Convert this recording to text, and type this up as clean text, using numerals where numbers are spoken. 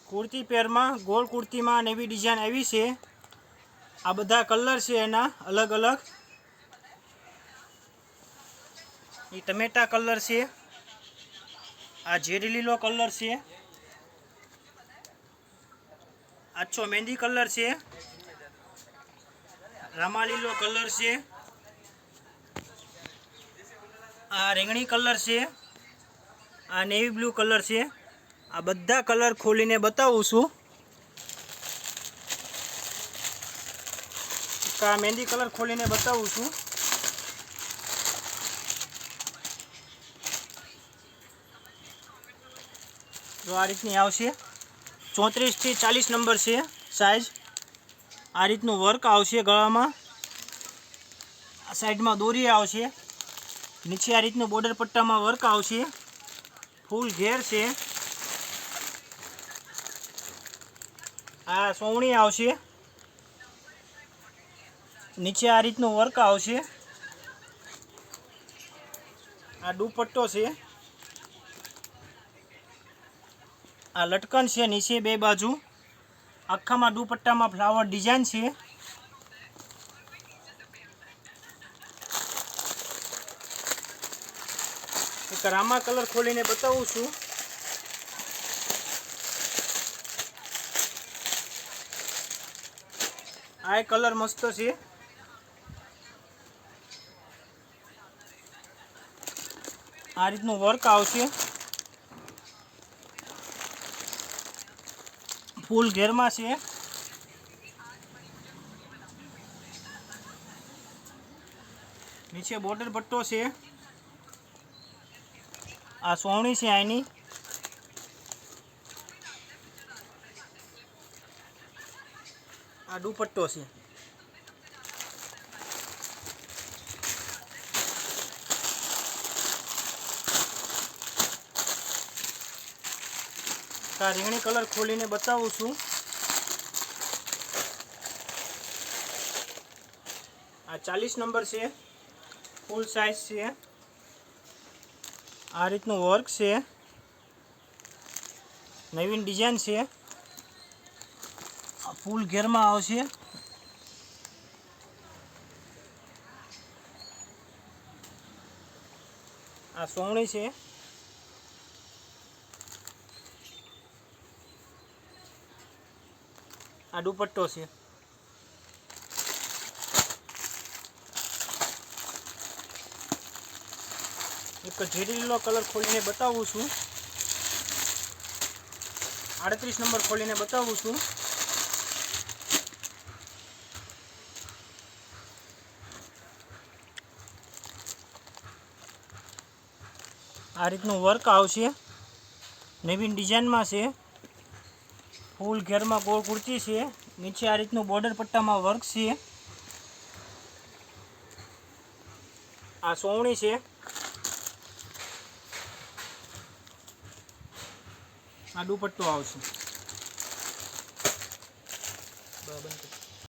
कुर्ती पेर में गोल कुर्ती में नवी डिजाइन आई है। आ बधा कलर से एना अलग अलग। ये टमेटा कलर से, आ झेरी लीलो कलर से, आछो मेहंदी कलर से, रामा लीलो कलर से, आ रेंगणी कलर से, आ नेवी ब्लू कलर से। आ बधा कलर खोलीने बतावुं छुं। आ मेहंदी कलर खोलीने बतावुं छुं। जो आ रीतनी आवशे 34 થી 40 नंबर से साइज। आ रीतनु वर्क आवशे गळामां। आ साइड में दोरी आवशे। नीचे आ रीतनु बॉर्डर पट्टा में वर्क आवशे। फूल घेर से। आ सोवणी आवशे। नीचे आ रीतनु वर्क आवशे। आ दुपट्टो से। आ लटकन से नीचे बे बाजू। आखा में दुपट्टा में फ्लावर डिजाइन से। एक रामा कलर खोलीने बतावुं छुं। आ कलर मस्त है। आ रीतनु वर्क आवशे। फूल घेर में से। नीचे बॉर्डर पट्टो से। आ सोवणी से आनी। आ दुपट्टो से। आ રીંગણી कलर खोलीने बतावुं छुं। आ 40 नंबर से फूल साइज से। आ रीतनु वर्क से। नवीन डिजाइन से। फूल घेर में आवशे। आ सोवणी से। आ दुपट्टो से। एक झेरी लीलो कलर खोलीने बतावुं छुं। 38 नंबर खोलीने बतावुं छुं। आ रीतनु वर्क आवशे। नवीन डिजाइन में से। फूल घेर में गोल कुर्ती से। नीचे आ रीतनु बॉर्डर पट्टा में वर्क से। आ सोवणी से। आ दुपट्टो आवशे।